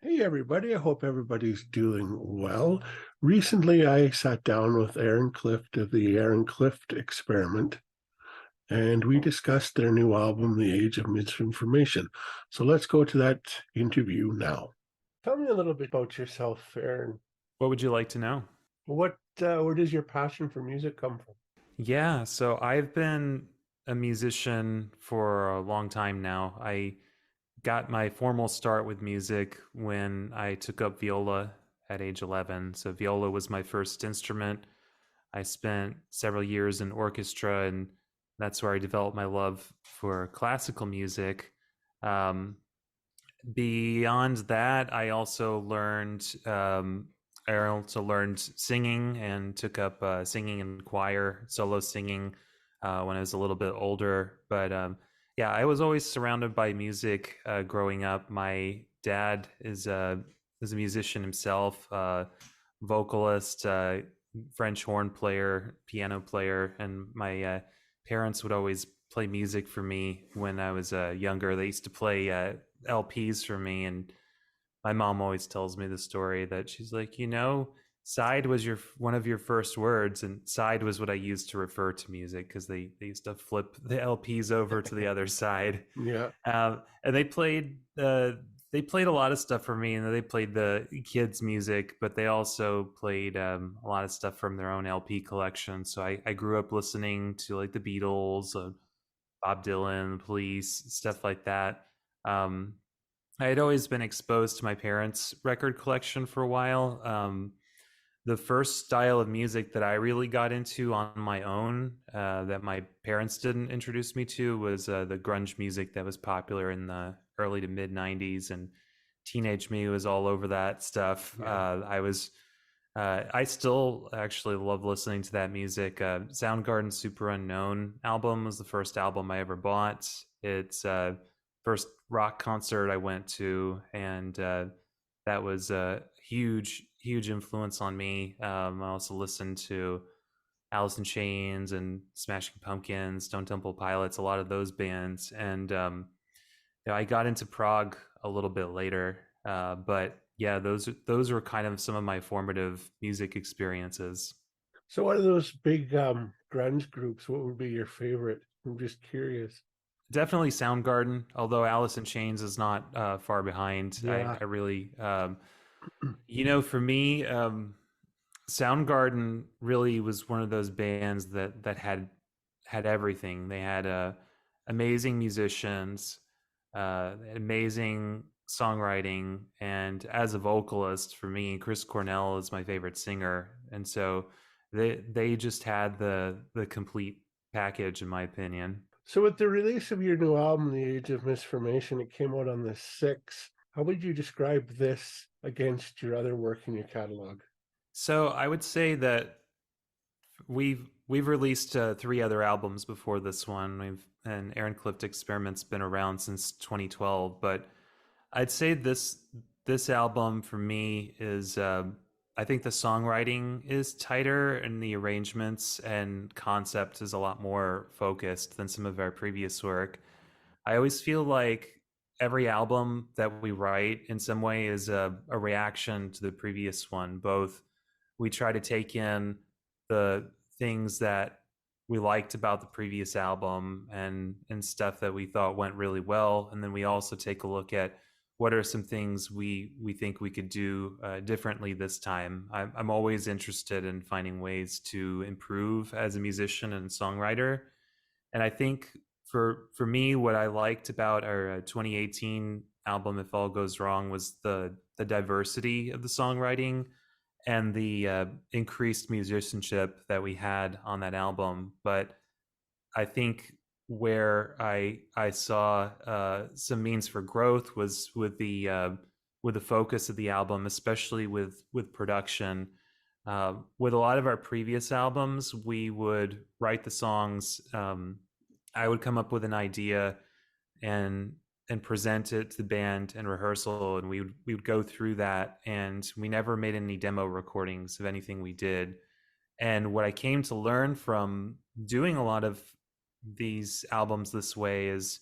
Hey everybody, I hope everybody's doing well. Recently, I sat down with Aaron Clift of the Aaron Clift Experiment, and we discussed their new album, The Age of Misinformation. So let's go to that interview now. Tell me a little bit about yourself, Aaron. What would you like to know? Where does your passion for music come from? Yeah, so I've been a musician for a long time now. I got my formal start with music when I took up viola at age 11. So, viola was my first instrument. I spent several years in orchestra, and that's where I developed my love for classical music. Um, Beyond that, I also learned singing and took up singing in choir, solo singing when I was a little bit older. But yeah, I was always surrounded by music growing up. My dad is a musician himself, vocalist, French horn player, piano player, and my parents would always play music for me when I was younger. They used to play LPs for me, and my mom always tells me the story that she's like, side was your one of your first words, and side was what I used to refer to music because they used to flip the LPs over to the other side, Yeah. and they played a lot of stuff for me, and they played the kids' music, but they also played a lot of stuff from their own LP collection. So I grew up listening to like the Beatles, Bob Dylan, the Police, stuff like that. Um, I had always been exposed to my parents' record collection for a while. The first style of music that I really got into on my own, that my parents didn't introduce me to, was the grunge music that was popular in the early to mid 90s. And teenage me was all over that stuff. Yeah. I still actually love listening to that music. Soundgarden's Super Unknown album was the first album I ever bought. It's first rock concert I went to, and that was a huge influence on me. I also listened to Alice in Chains and Smashing Pumpkins, Stone Temple Pilots, a lot of those bands, and I got into prog a little bit later. But yeah, those were kind of some of my formative music experiences. So what are those big grunge groups? What would be your favorite? I'm just curious. Definitely Soundgarden, although Alice in Chains is not far behind. I, Yeah. I really, for me, Soundgarden really was one of those bands that had everything. They had amazing musicians, amazing songwriting, and as a vocalist, for me, Chris Cornell is my favorite singer, and so they just had the complete package, in my opinion. So with the release of your new album, The Age of Misformation, it came out on the 6th. How would you describe this against your other work in your catalog? So I would say that we've released three other albums before this one. And Aaron Clift Experiment's been around since 2012, but I'd say this album for me is I think the songwriting is tighter and the arrangements and concept is a lot more focused than some of our previous work. I always feel like every album that we write in some way is a reaction to the previous one. Both we try to take in the things that we liked about the previous album and stuff that we thought went really well, and then we also take a look at what are some things we think we could do differently this time. I'm always interested in finding ways to improve as a musician and songwriter, and I think for me, what I liked about our 2018 album, If All Goes Wrong, was the diversity of the songwriting and the increased musicianship that we had on that album. But I think where I saw some means for growth was with the focus of the album, especially with production. With a lot of our previous albums, we would write the songs. I would come up with an idea and present it to the band in rehearsal, and we would go through that, and we never made any demo recordings of anything we did. And what I came to learn from doing a lot of these albums this way is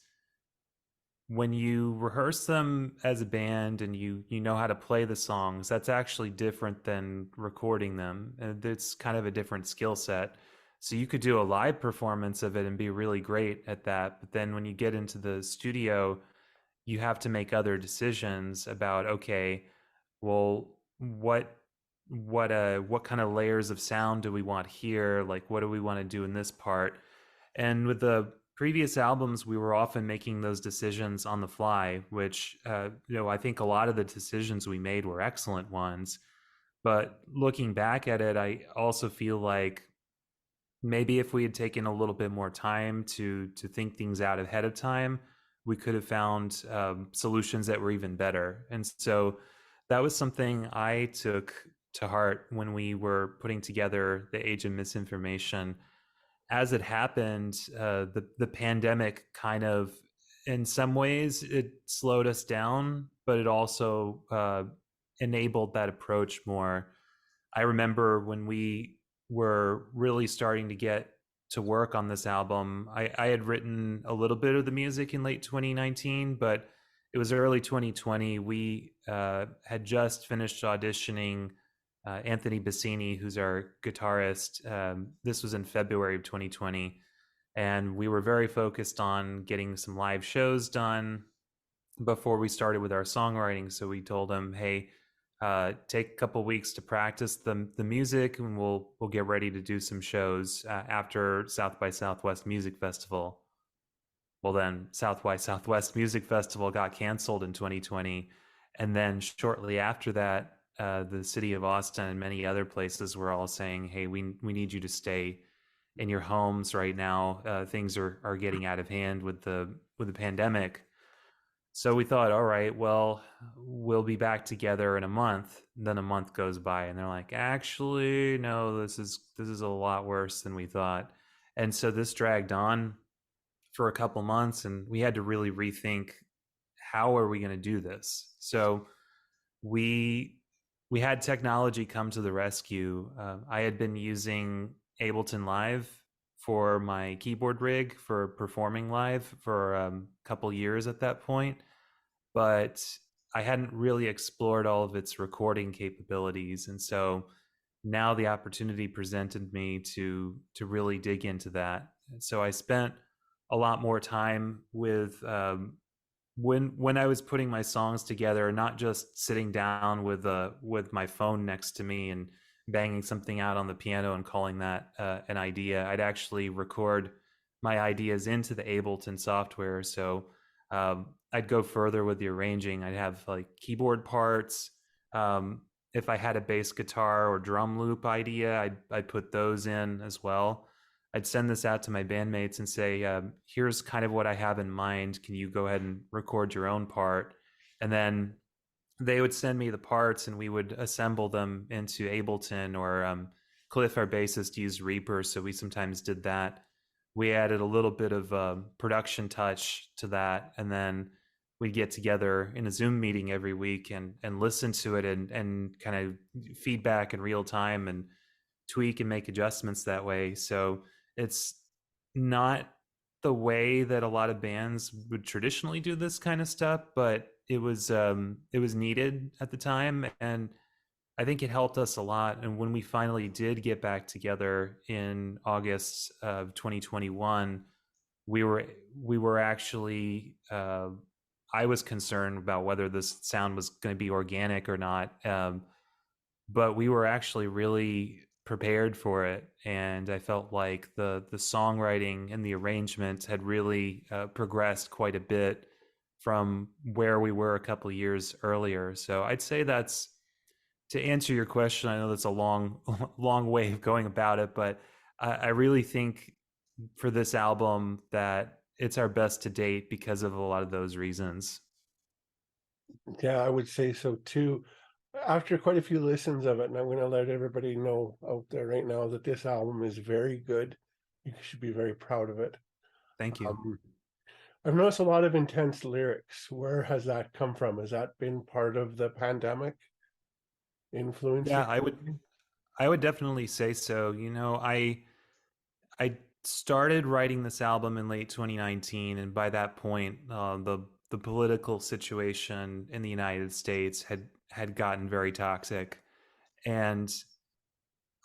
when you rehearse them as a band and you know how to play the songs, that's actually different than recording them, and it's kind of a different skill set. So you could do a live performance of it and be really great at that, but then when you get into the studio, you have to make other decisions about, okay, well, what kind of layers of sound do we want here, like what do we want to do in this part. And with the previous albums, we were often making those decisions on the fly, which I think a lot of the decisions we made were excellent ones. But looking back at it, I also feel like maybe if we had taken a little bit more time to think things out ahead of time, we could have found solutions that were even better. And so that was something I took to heart when we were putting together the Age of Misinformation. As it happened, the pandemic kind of, in some ways, it slowed us down, but it also enabled that approach more. I remember when we were really starting to get to work on this album, I had written a little bit of the music in late 2019, but it was early 2020. We had just finished auditioning Anthony Bassini, who's our guitarist. This was in February of 2020. And we were very focused on getting some live shows done before we started with our songwriting. So we told him, hey, take a couple weeks to practice the music, and we'll get ready to do some shows after South by Southwest Music Festival. Well, then South by Southwest Music Festival got canceled in 2020, and then shortly after that, the city of Austin and many other places were all saying, "Hey, we need you to stay in your homes right now. Things are getting out of hand with the pandemic." So we thought, all right, well, we'll be back together in a month. Then a month goes by, and they're like, actually, no, this is a lot worse than we thought. And so this dragged on for a couple months, and we had to really rethink, how are we going to do this? So we we had technology come to the rescue. I had been using Ableton Live for my keyboard rig for performing live for a couple years at that point, but I hadn't really explored all of its recording capabilities. And so now the opportunity presented me to really dig into that. And so I spent a lot more time with when I was putting my songs together, not just sitting down with my phone next to me and banging something out on the piano and calling that an idea. I'd actually record my ideas into the Ableton software. So I'd go further with the arranging. I'd have like keyboard parts. If I had a bass guitar or drum loop idea, I'd put those in as well. I'd send this out to my bandmates and say, here's kind of what I have in mind. Can you go ahead and record your own part? And then they would send me the parts and we would assemble them into Ableton, or Cliff, our bassist, used Reaper. So we sometimes did that. We added a little bit of production touch to that. And then we'd get together in a Zoom meeting every week and listen to it and kind of feedback in real time and tweak and make adjustments that way. So it's not the way that a lot of bands would traditionally do this kind of stuff, but it was needed at the time, and I think it helped us a lot. And when we finally did get back together in August of 2021, we were actually I was concerned about whether this sound was going to be organic or not, but we were actually really prepared for it, and I felt like the songwriting and the arrangement had really progressed quite a bit from where we were a couple of years earlier. So I'd say that's, to answer your question. I know that's a long long way of going about it, but I really think for this album that it's our best to date because of a lot of those reasons. Yeah, I would say so too. After quite a few listens of it, and I'm going to let everybody know out there right now that this album is very good. You should be very proud of it. Thank you. Um, I've noticed a lot of intense lyrics. Where has that come from? Has that been part of the pandemic Yeah, influencing I would anything? I would definitely say so. I started writing this album in late 2019, and by that point, the political situation in the United States had gotten very toxic, and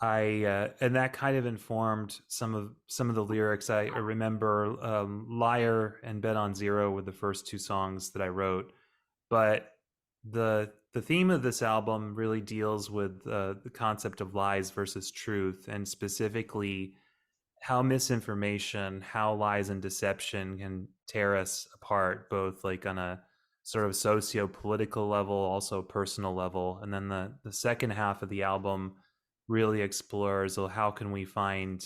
and that kind of informed some of the lyrics. I remember "Liar" and "Bet on Zero" were the first two songs that I wrote, but the theme of this album really deals with the concept of lies versus truth, and specifically how misinformation, how lies and deception can tear us apart, both like on a sort of socio-political level, also personal level. And then the second half of the album really explores, well, how can we find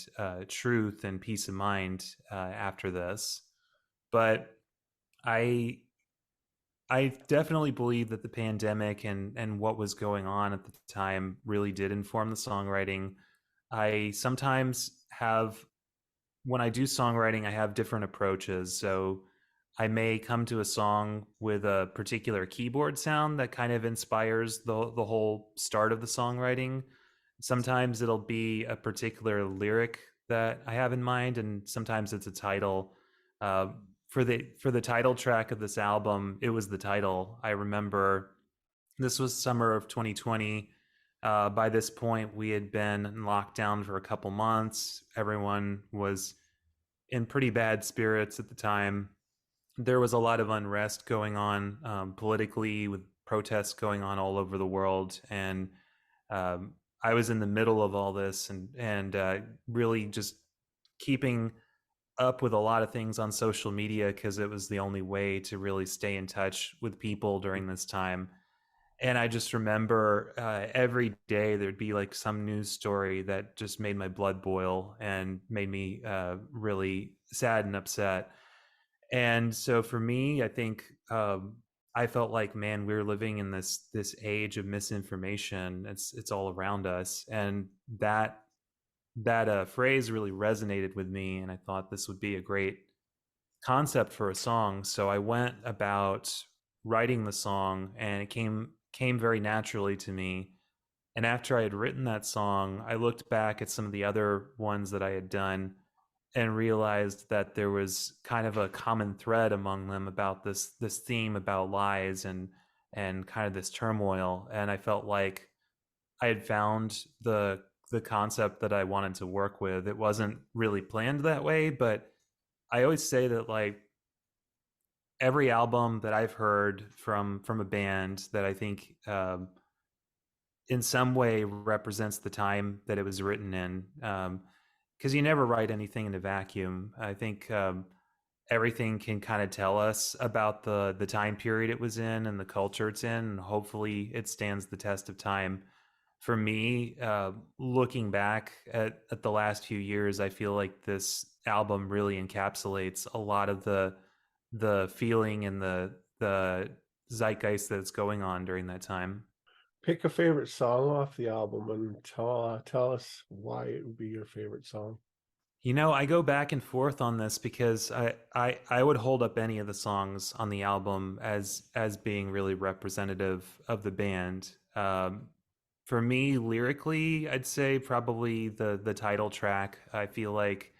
truth and peace of mind after this. But I I definitely believe that the pandemic and what was going on at the time really did inform the songwriting. I sometimes have, when I do songwriting, I have different approaches. So I may come to a song with a particular keyboard sound that kind of inspires the whole start of the songwriting. Sometimes it'll be a particular lyric that I have in mind, and sometimes it's a title. Uh, for the title track of this album, it was the title. I remember this was summer of 2020. By this point, we had been in lockdown for a couple months. Everyone was in pretty bad spirits at the time. There was a lot of unrest going on politically, with protests going on all over the world, and I was in the middle of all this, and really just keeping up with a lot of things on social media because it was the only way to really stay in touch with people during this time. And I just remember every day there'd be like some news story that just made my blood boil and made me really sad and upset. And so for me, I think I felt like, man, we're living in this age of misinformation. It's all around us, and that phrase really resonated with me. And I thought this would be a great concept for a song. So I went about writing the song, and it came very naturally to me. And after I had written that song, I looked back at some of the other ones that I had done and realized that there was kind of a common thread among them about this theme about lies and kind of this turmoil. And I felt like I had found the concept that I wanted to work with. It wasn't really planned that way, but I always say that, like, every album that I've heard from a band that I think in some way represents the time that it was written in, because you never write anything in a vacuum. I think everything can kind of tell us about the time period it was in and the culture it's in, and hopefully it stands the test of time. For me, looking back at the last few years, I feel like this album really encapsulates a lot of the feeling and the zeitgeist that's going on during that time. Pick a favorite song off the album and tell us why it would be your favorite song. You know, I go back and forth on this because I would hold up any of the songs on the album as being really representative of the band. For me, lyrically, I'd say probably the title track. I feel like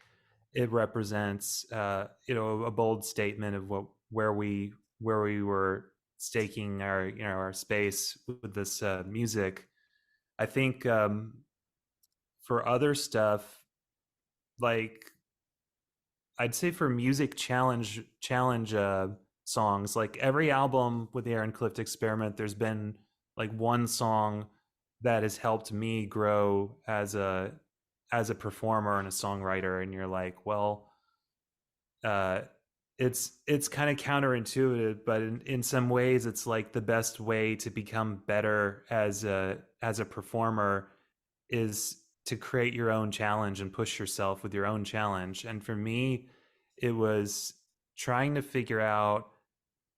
it represents a bold statement of what where we were staking our our space with this music. I think for other stuff, like, I'd say for music challenge songs, like every album with the Aaron Clift Experiment, there's been like one song that has helped me grow as a performer and a songwriter. And you're like, well, uh, it's kind of counterintuitive, but in some ways, it's like the best way to become better as a performer is to create your own challenge and push yourself with your own challenge. And for me, it was trying to figure out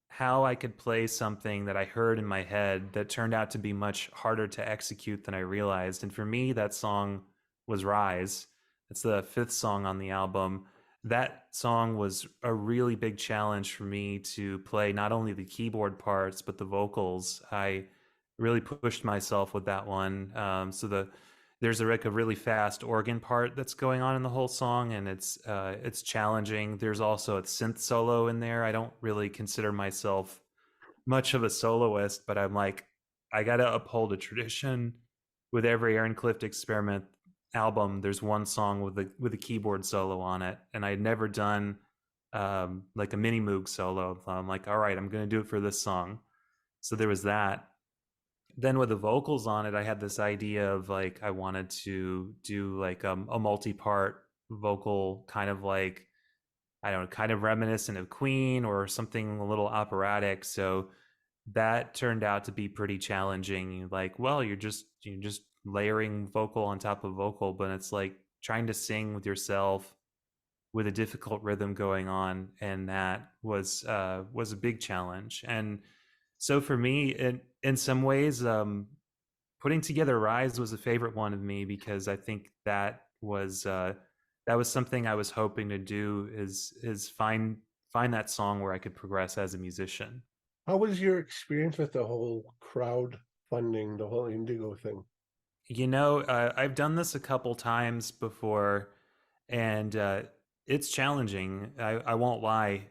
how I could play something that I heard in my head that turned out to be much harder to execute than I realized. And for me, that song was Rise. It's the fifth song on the album. That song was a really big challenge for me to play not only the keyboard parts, but the vocals. I really pushed myself with that one. So there's like a really fast organ part that's going on in the whole song, and it's challenging. There's also a synth solo in there. I don't really consider myself much of a soloist, but I'm like, I gotta uphold a tradition. With every Aaron Clift Experiment album, there's one song with a keyboard solo on it, and I had never done like a mini Moog solo. So I'm like, all right, I'm gonna do it for this song. So there was that. Then with the vocals on it, I had this idea of like I wanted to do like a multi-part vocal, kind of like, I don't know, kind of reminiscent of Queen or something a little operatic. So that turned out to be pretty challenging. Like, well, you're just layering vocal on top of vocal, but it's like trying to sing with yourself with a difficult rhythm going on, and that was a big challenge. And so for me, in some ways, putting together Rise was a favorite one of me, because I think that was something I was hoping to do, is find that song where I could progress as a musician. How was your experience with the whole crowd funding, the whole Indigo thing? I've done this a couple times before, and it's challenging. I won't lie.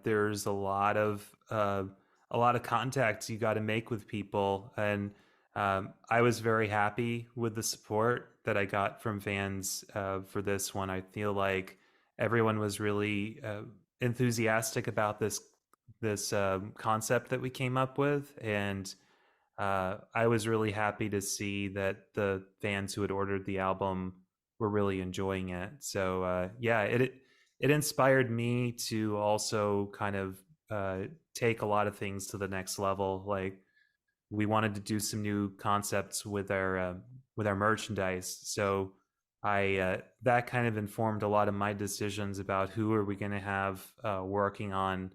There's a lot of contacts you got to make with people, and I was very happy with the support that I got from fans for this one. I feel like everyone was really enthusiastic about this concept that we came up with, and I was really happy to see that the fans who had ordered the album were really enjoying it. So yeah, it inspired me to also kind of take a lot of things to the next level. Like, we wanted to do some new concepts with our merchandise. So I that kind of informed a lot of my decisions about who are we going to have working on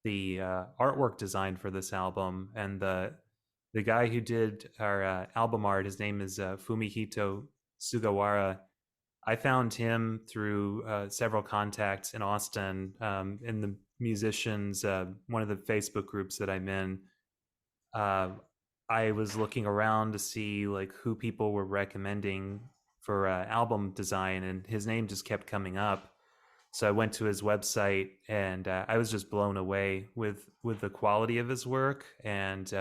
the artwork design for this album. And the guy who did our album art, his name is Fumihito Sugawara. I found him through several contacts in Austin, in the musicians, one of the Facebook groups that I'm in. uh, I was looking around to see like who people were recommending for album design, and his name just kept coming up. So I went to his website, and I was just blown away with the quality of his work, and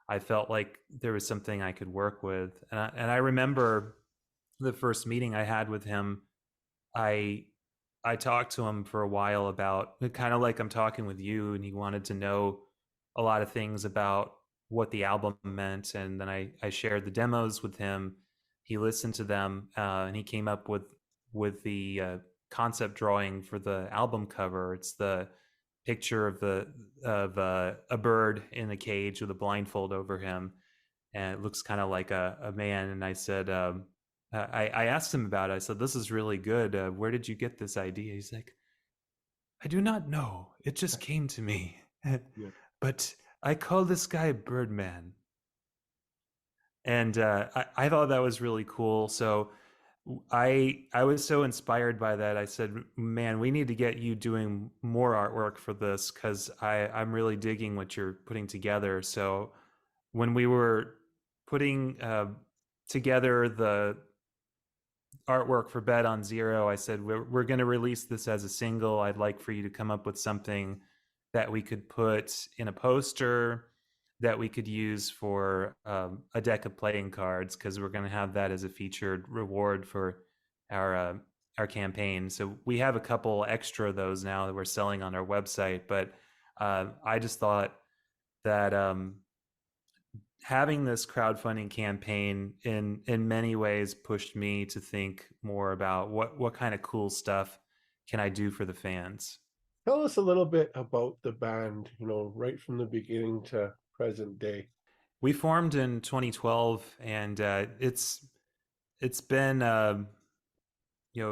I felt like there was something I could work with. And I remember the first meeting I had with him. I I talked to him for a while about, kind of like I'm talking with you, and he wanted to know a lot of things about what the album meant. And then I shared the demos with him. He listened to them, and he came up with the concept drawing for the album cover. It's the picture of a bird in a cage with a blindfold over him, and it looks kind of like a man. And I said, I asked him about it. I said, "This is really good. Where did you get this idea?" He's like, "I do not know. It just came to me." Yeah. But I call this guy Birdman. And I thought that was really cool. So I was so inspired by that. I said, "Man, we need to get you doing more artwork for this, because I'm really digging what you're putting together." So when we were putting together the artwork for Bed on Zero, I said, we're going to release this as a single. I'd like for you to come up with something that we could put in a poster, that we could use for a deck of playing cards, because we're going to have that as a featured reward for our campaign. So we have a couple extra of those now that we're selling on our website. But I just thought that having this crowdfunding campaign in many ways pushed me to think more about what kind of cool stuff can I do for the fans. Tell us a little bit about the band, right from the beginning to present day. We formed in 2012, and it's been a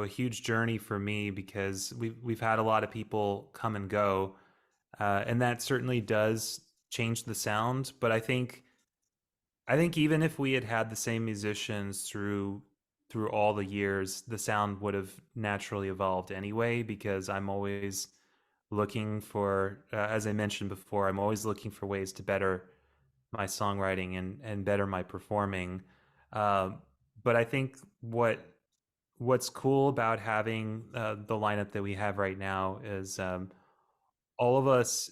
huge journey for me, because we've had a lot of people come and go, and that certainly does change the sound. But I think even if we had had the same musicians through all the years, the sound would have naturally evolved anyway, because I'm always looking for, as I mentioned before, I'm always looking for ways to better my songwriting and better my performing. Uh, but I think what's cool about having the lineup that we have right now is all of us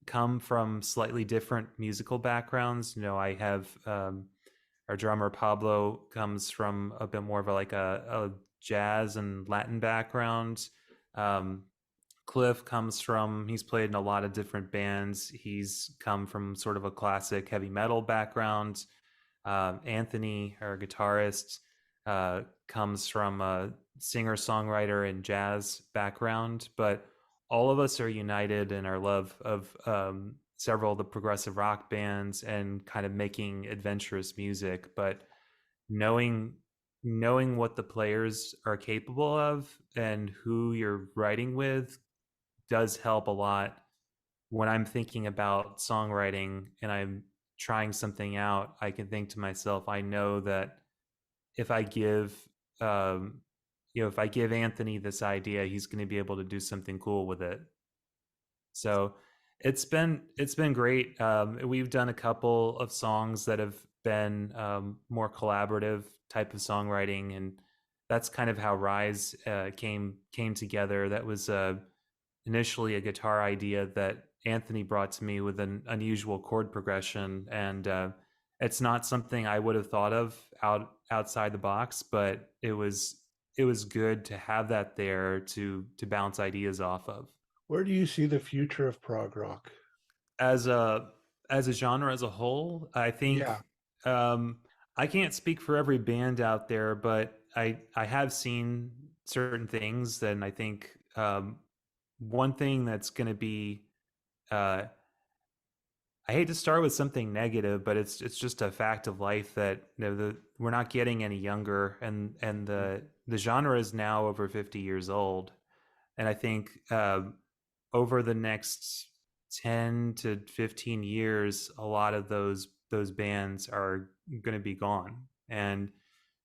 come from slightly different musical backgrounds. You know, I have our drummer Pablo comes from a bit more of a jazz and Latin background. Um, Cliff comes from, he's played in a lot of different bands. He's come from sort of a classic heavy metal background. Anthony, our guitarist, comes from a singer songwriter and jazz background, but all of us are united in our love of several of the progressive rock bands and kind of making adventurous music. But knowing what the players are capable of and who you're writing with does help a lot when I'm thinking about songwriting and I'm trying something out. I can think to myself, I know that if I give, um, if I give Anthony this idea, he's going to be able to do something cool with it. So it's been great. We've done a couple of songs that have been more collaborative type of songwriting, and that's kind of how Rise came together. That was initially a guitar idea that Anthony brought to me with an unusual chord progression, and it's not something I would have thought of outside the box, but it was good to have that there to bounce ideas off of. Where do you see the future of prog rock? As a genre as a whole, I Yeah. think um, I can't speak for every band out there, but I have seen certain things, and I think one thing that's going to be uh, I hate to start with something negative, but it's just a fact of life that we're not getting any younger, and the genre is now over 50 years old, and I think over the next 10 to 15 years, a lot of those bands are going to be gone, and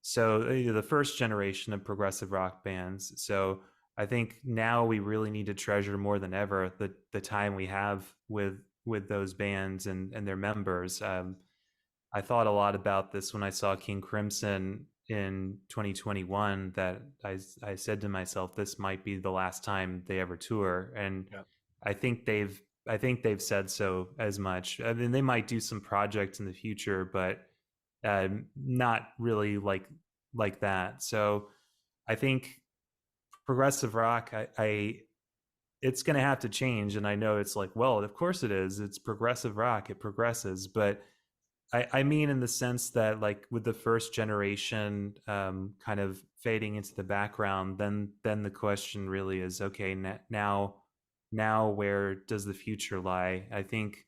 so the first generation of progressive rock bands. So I think now we really need to treasure more than ever the time we have with those bands and their members. I thought a lot about this when I saw King Crimson in 2021. That I said to myself, this might be the last time they ever tour, and Yeah. I think they've said so as much. I mean, they might do some projects in the future, but not really like that. So I think progressive rock, I it's going to have to change, and I know it's like, well, of course it is. It's progressive rock. It progresses, but I mean, in the sense that, like, with the first generation kind of fading into the background, then the question really is, okay, now where does the future lie? I think,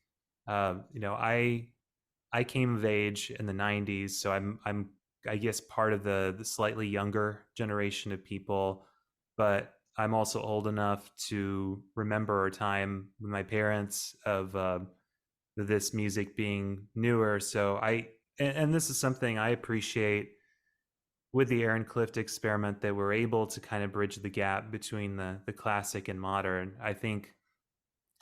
I came of age in the '90s, so I'm I guess part of the slightly younger generation of people, but I'm also old enough to remember a time with my parents of this music being newer. So and this is something I appreciate with the Aaron Clift experiment, that we're able to kind of bridge the gap between the classic and modern. I think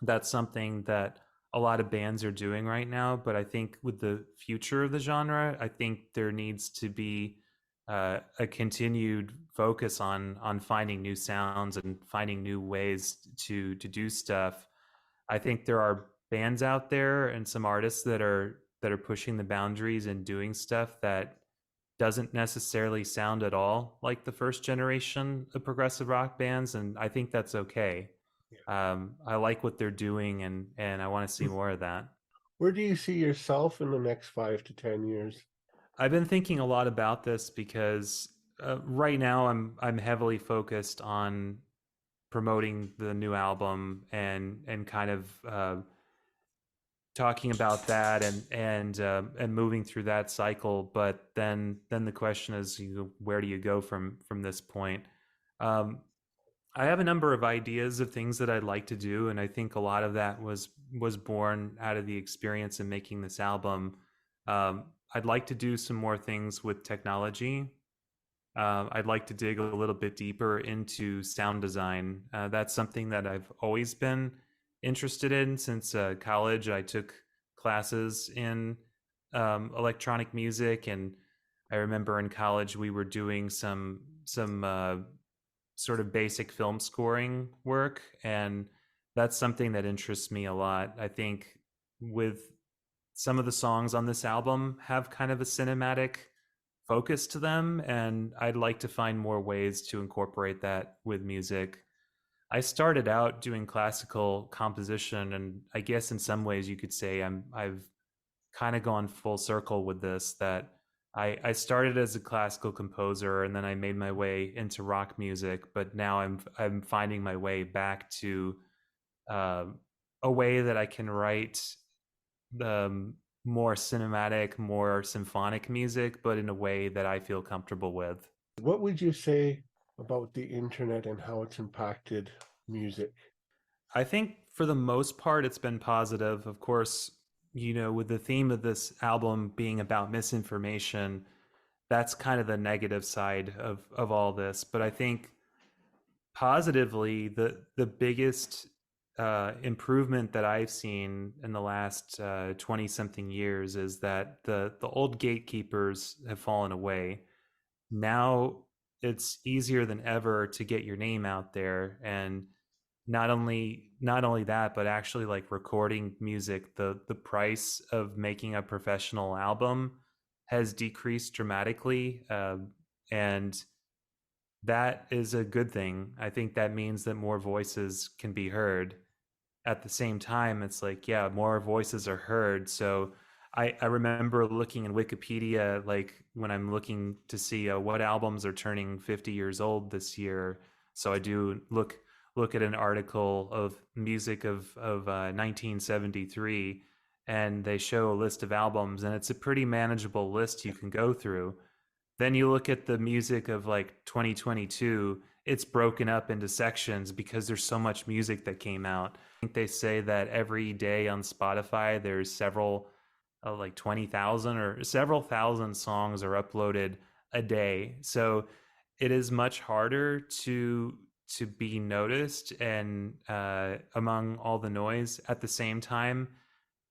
that's something that a lot of bands are doing right now, but I think with the future of the genre, I think there needs to be a continued focus on finding new sounds and finding new ways to do stuff. I think there are bands out there and some artists that are pushing the boundaries and doing stuff that doesn't necessarily sound at all like the first generation of progressive rock bands, and I think that's okay. I like what they're doing, and I want to see Yeah. more of that. Where do you see yourself in the next 5 to 10 years? I've been thinking a lot about this because right now I'm heavily focused on promoting the new album and kind of talking about that and moving through that cycle. But then the question is, where do you go from this point? Um, I have a number of ideas of things that I'd like to do, and I think a lot of that was born out of the experience in making this album. I'd like to do some more things with technology. I'd like to dig a little bit deeper into sound design. That's something that I've always been interested in since college. I took classes in electronic music, and I remember in college we were doing some sort of basic film scoring work, and that's something that interests me a lot. I think with some of the songs on this album have kind of a cinematic focus to them, and I'd like to find more ways to incorporate that with music. I started out doing classical composition, and I guess in some ways you could say I've kind of gone full circle with this. That I started as a classical composer, and then I made my way into rock music, but now I'm finding my way back to uh, a way that I can write um, more cinematic, more symphonic music, but in a way that I feel comfortable with. What would you say about the internet and how it's impacted music? I think for the most part, it's been positive. Of course, with the theme of this album being about misinformation, that's kind of the negative side of all this. But I think positively, the biggest improvement that I've seen in the last 20 something years is that the old gatekeepers have fallen away. Now it's easier than ever to get your name out there, and not only that, but actually like recording music, the price of making a professional album has decreased dramatically, and that is a good thing. I think that means that more voices can be heard. At the same time, it's like, yeah, more voices are heard. So I remember looking in Wikipedia, like when I'm looking to see what albums are turning 50 years old this year. So I do look at an article of music of 1973, and they show a list of albums, and it's a pretty manageable list you can go through. Then you look at the music of like 2022, it's broken up into sections because there's so much music that came out. I think they say that every day on Spotify, there's several, like 20,000 or several thousand songs are uploaded a day. So it is much harder to be noticed and among all the noise. At the same time,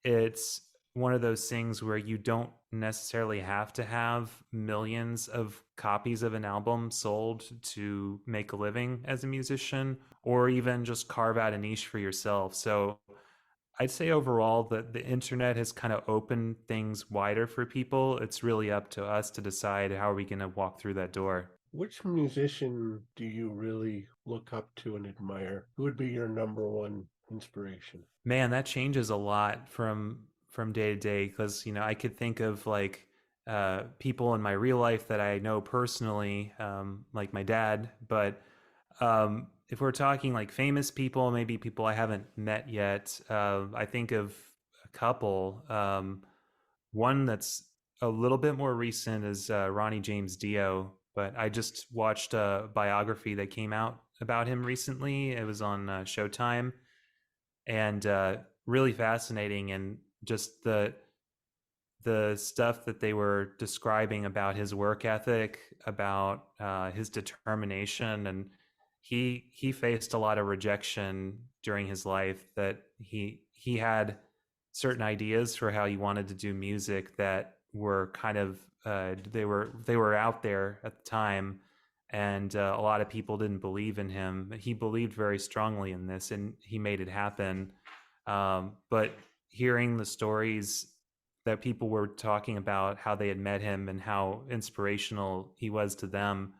it's one of those things where you don't necessarily have to have millions of copies of an album sold to make a living as a musician, or even just carve out a niche for yourself. So I'd say overall that the internet has kind of opened things wider for people. It's really up to us to decide how are we going to walk through that door. Which musician do you really look up to and admire? Who would be your number one inspiration? Man, that changes a lot from day to day, because I could think of like people in my real life that I know personally, like my dad. But if we're talking like famous people, maybe people I haven't met yet, I think of a couple. One that's a little bit more recent is Ronnie James Dio, but I just watched a biography that came out about him recently. It was on Showtime, and really fascinating, and just the stuff that they were describing about his work ethic, about his determination, and he faced a lot of rejection during his life. That he had certain ideas for how he wanted to do music that were kind of they were out there at the time, and a lot of people didn't believe in him. He believed very strongly in this, and he made it happen. But hearing the stories that people were talking about how they had met him and how inspirational he was to them,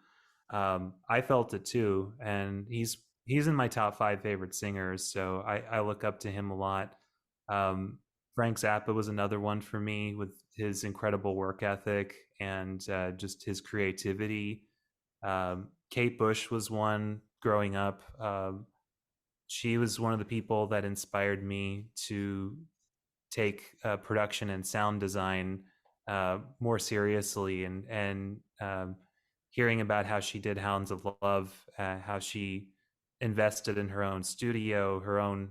I felt it too. And he's in my top 5 favorite singers, so I look up to him a lot. Frank Zappa was another one for me, with his incredible work ethic and just his creativity. Kate Bush was one growing up. She was one of the people that inspired me to take production and sound design more seriously, and hearing about how she did Hounds of Love, how she invested in her own studio, her own.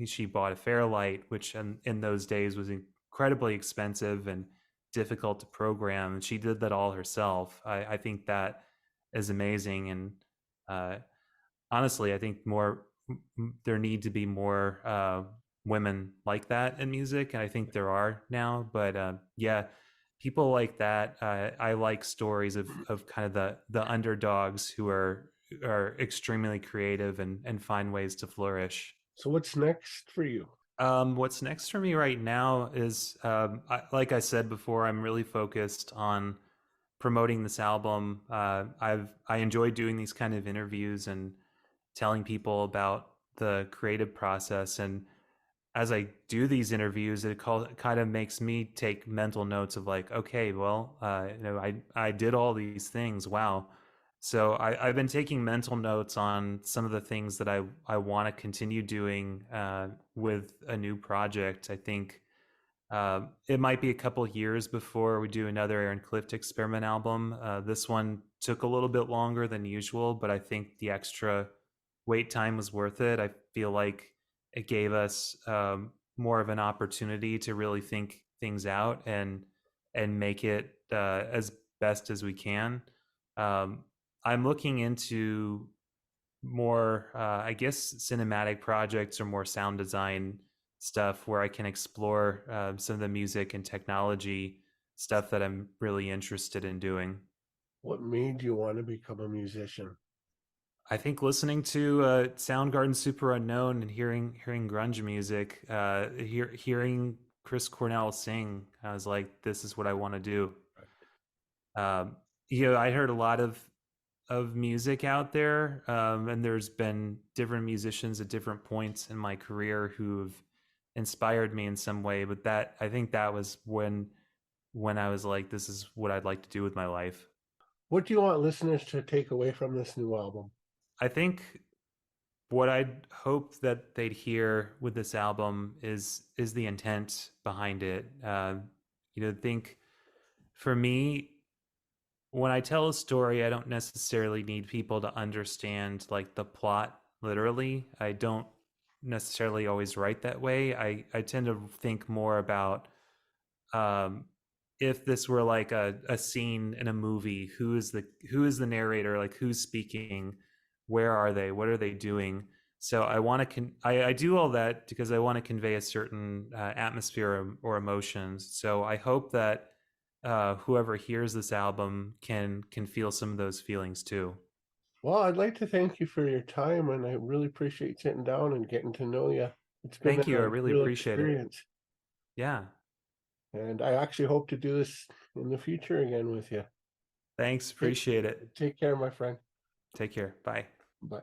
She bought a Fairlight, which in those days was incredibly expensive and difficult to program, and she did that all herself. I think that is amazing, and uh, honestly, I think there need to be more women like that in music, and I think there are now. But yeah, people like that. I like stories of kind of the underdogs who are extremely creative and find ways to flourish. So what's next for you? What's next for me right now is, like I said before, I'm really focused on promoting this album. I enjoy doing these kind of interviews and telling people about the creative process. And as I do these interviews, kind of makes me take mental notes of like, okay, well, I did all these things. Wow. So I've been taking mental notes on some of the things that I want to continue doing with a new project. I think it might be a couple years before we do another Aaron Clift Experiment album. This one took a little bit longer than usual, but I think the extra wait time was worth it. I feel like it gave us more of an opportunity to really think things out and make it as best as we can. Um, I'm looking into more, I guess, cinematic projects or more sound design stuff where I can explore some of the music and technology stuff that I'm really interested in doing. What made you want to become a musician? I think listening to Soundgarden Super Unknown and hearing grunge music, hearing Chris Cornell sing, I was like, this is what I want to do. Um, I heard a lot of music out there, and there's been different musicians at different points in my career who've inspired me in some way. But that I think that was when I was like, this is what I'd like to do with my life. What do you want listeners to take away from this new album? I think what I'd hope that they'd hear with this album is the intent behind it. Think for me, when I tell a story, I don't necessarily need people to understand like the plot literally. I don't necessarily always write that way. I tend to think more about um, if this were like a scene in a movie, who is the narrator, like who's speaking, where are they, what are they doing? So I want to I do all that because I want to convey a certain atmosphere or emotions. So I hope that whoever hears this album can feel some of those feelings too. Well, I'd like to thank you for your time, and I really appreciate sitting down and getting to know you. It's been Thank you. I a really real appreciate it. experience, Yeah. and I actually hope to do this in the future again with you. Thanks. Take, Appreciate it. take care, my friend. Take care. Bye. Bye.